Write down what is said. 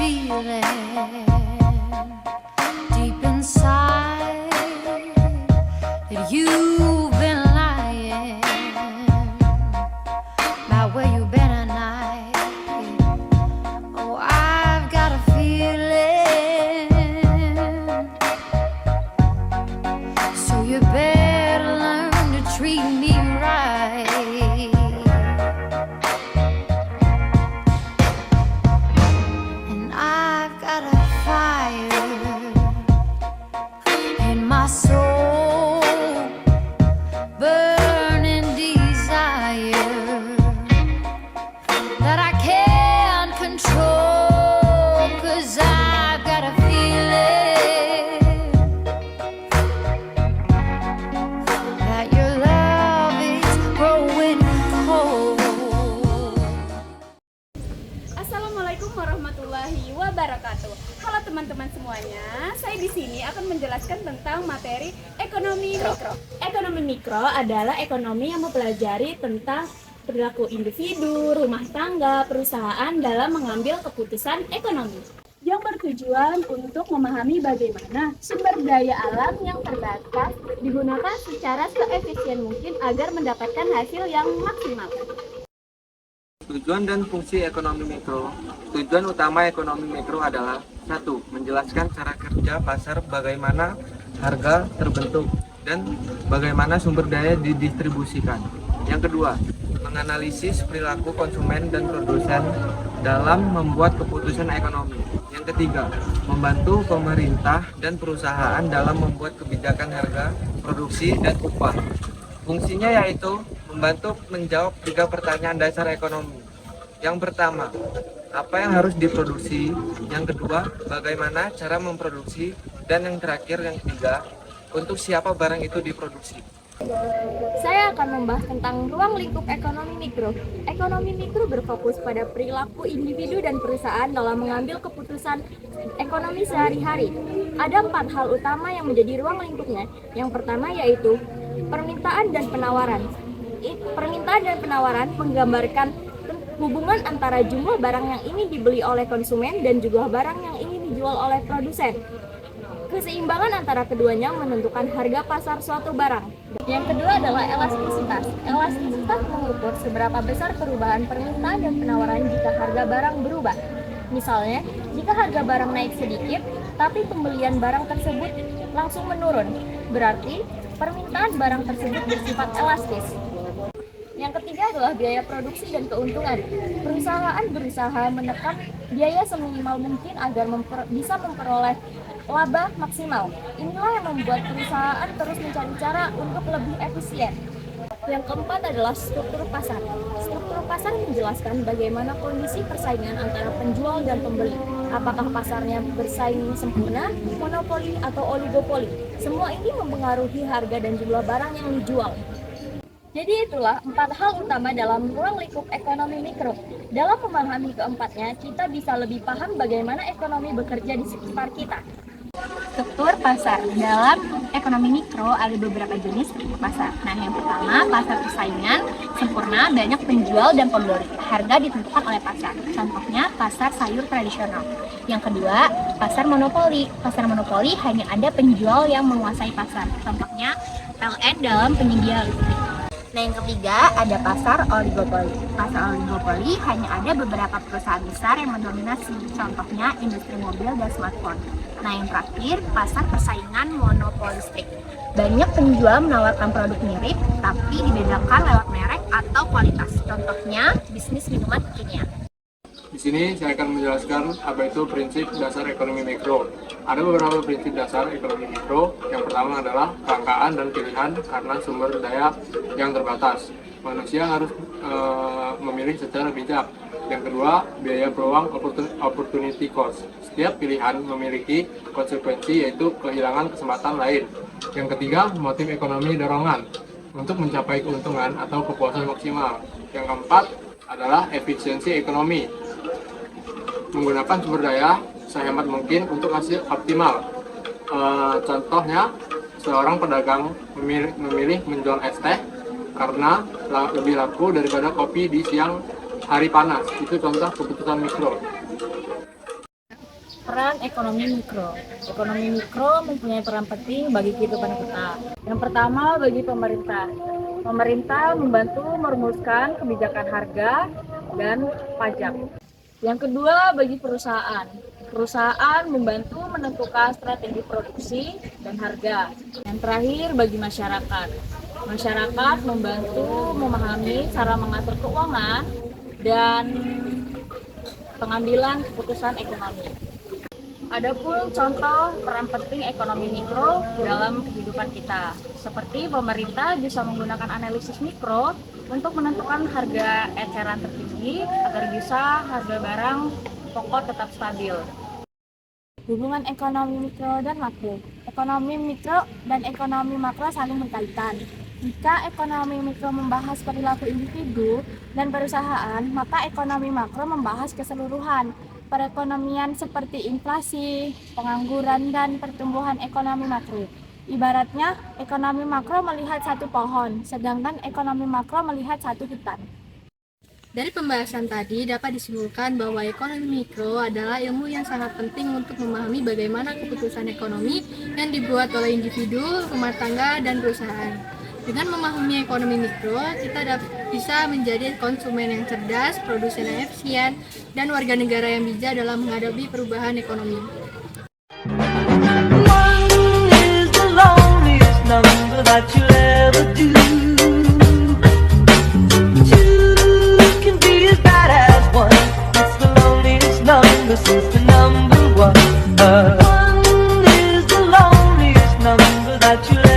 feeling deep inside that you've been lying about where you've been at night. Oh, I've got a feeling, so you better learn to treat me right. And I've got a fire in my soul, burning desire that I can't control, 'cause I've got a feeling that your love is growing cold. Assalamualaikum warahmatullahi wabarakatuh. Halo teman-teman semuanya, saya di sini akan menjelaskan tentang materi ekonomi mikro. Ekonomi mikro adalah ekonomi yang mempelajari tentang perilaku individu, rumah tangga, perusahaan dalam mengambil keputusan ekonomi, yang bertujuan untuk memahami bagaimana sumber daya alam yang terbatas digunakan secara seefisien mungkin agar mendapatkan hasil yang maksimal. Tujuan dan fungsi ekonomi mikro. Tujuan utama ekonomi mikro adalah 1. Menjelaskan cara kerja pasar, bagaimana harga terbentuk, dan bagaimana sumber daya didistribusikan. Yang kedua, menganalisis perilaku konsumen dan produsen dalam membuat keputusan ekonomi. Yang ketiga, membantu pemerintah dan perusahaan dalam membuat kebijakan harga, produksi, dan upah. Fungsinya yaitu membantu menjawab 3 pertanyaan dasar ekonomi. Yang pertama, apa yang harus diproduksi? Yang kedua, bagaimana cara memproduksi? Dan yang terakhir, yang ketiga, untuk siapa barang itu diproduksi. Saya akan membahas tentang ruang lingkup ekonomi mikro. Ekonomi mikro berfokus pada perilaku individu dan perusahaan dalam mengambil keputusan ekonomi sehari-hari. Ada 4 hal utama yang menjadi ruang lingkupnya. Yang pertama yaitu permintaan dan penawaran. Permintaan dan penawaran menggambarkan hubungan antara jumlah barang yang ingin dibeli oleh konsumen dan jumlah barang yang ingin dijual oleh produsen. Keseimbangan antara keduanya menentukan harga pasar suatu barang. Yang kedua adalah elastisitas. Elastisitas mengukur seberapa besar perubahan permintaan dan penawaran jika harga barang berubah. Misalnya, jika harga barang naik sedikit, tapi pembelian barang tersebut langsung menurun, berarti permintaan barang tersebut bersifat elastis. Yang ketiga adalah biaya produksi dan keuntungan. Perusahaan berusaha menekan biaya seminimal mungkin agar bisa memperoleh laba maksimal. Inilah yang membuat perusahaan terus mencari cara untuk lebih efisien. Yang keempat adalah struktur pasar. Struktur pasar menjelaskan bagaimana kondisi persaingan antara penjual dan pembeli. Apakah pasarnya bersaing sempurna, monopoli, atau oligopoli. Semua ini mempengaruhi harga dan jumlah barang yang dijual. Jadi itulah 4 hal utama dalam ruang lingkup ekonomi mikro. Dalam memahami keempatnya, kita bisa lebih paham bagaimana ekonomi bekerja di sekitar kita. Struktur pasar. Dalam ekonomi mikro ada beberapa jenis struktur pasar. Nah, yang pertama, pasar persaingan sempurna, banyak penjual dan pembeli. Harga ditentukan oleh pasar. Contohnya, pasar sayur tradisional. Yang kedua, pasar monopoli. Pasar monopoli hanya ada penjual yang menguasai pasar. Contohnya, PLN dalam penyedia listrik. Nah, yang ketiga ada pasar oligopoli. Pasar oligopoli hanya ada beberapa perusahaan besar yang mendominasi. Contohnya, industri mobil dan smartphone. Nah, yang terakhir, pasar persaingan monopolistik. Banyak penjual menawarkan produk mirip, tapi dibedakan lewat merek atau kualitas. Contohnya, bisnis minuman kekinian. Di sini saya akan menjelaskan apa itu prinsip dasar ekonomi mikro. Ada beberapa prinsip dasar ekonomi mikro. Yang pertama adalah rangkaan dan pilihan karena sumber daya yang terbatas. Manusia harus memilih secara bijak. Yang kedua, biaya peluang opportunity cost. Setiap pilihan memiliki konsekuensi yaitu kehilangan kesempatan lain. Yang ketiga, motif ekonomi dorongan untuk mencapai keuntungan atau kepuasan maksimal. Yang keempat adalah efisiensi ekonomi. Menggunakan sumber daya sehemat mungkin untuk hasil optimal. Contohnya, seorang pedagang memilih menjual es teh karena lebih laku daripada kopi di siang hari panas. Itu contoh keputusan mikro. Peran ekonomi mikro. Ekonomi mikro mempunyai peran penting bagi kehidupan kita. Yang pertama, bagi pemerintah. Pemerintah membantu merumuskan kebijakan harga dan pajak. Yang kedua, bagi perusahaan. Perusahaan membantu menentukan strategi produksi dan harga. Yang terakhir, bagi masyarakat. Masyarakat membantu memahami cara mengatur keuangan dan pengambilan keputusan ekonomi. Adapun contoh peran penting ekonomi mikro dalam kehidupan kita, seperti pemerintah bisa menggunakan analisis mikro untuk menentukan harga eceran tertinggi agar bisa harga barang pokok tetap stabil. Hubungan ekonomi mikro dan makro. Ekonomi mikro dan ekonomi makro saling berkaitan. Jika ekonomi mikro membahas perilaku individu dan perusahaan, maka ekonomi makro membahas keseluruhan perekonomian seperti inflasi, pengangguran, dan pertumbuhan ekonomi makro. Ibaratnya, ekonomi makro melihat satu pohon, sedangkan ekonomi makro melihat satu hutan. Dari pembahasan tadi dapat disimpulkan bahwa ekonomi mikro adalah ilmu yang sangat penting untuk memahami bagaimana keputusan ekonomi yang dibuat oleh individu, rumah tangga, dan perusahaan. Dengan memahami ekonomi mikro, kita bisa menjadi konsumen yang cerdas, produsen yang efisien, dan warga negara yang bijak dalam menghadapi perubahan ekonomi. One is the loneliest number that you'll ever do. Two can be as bad as one. It's the loneliest number since the number one. One is the loneliest number that you'll ever do.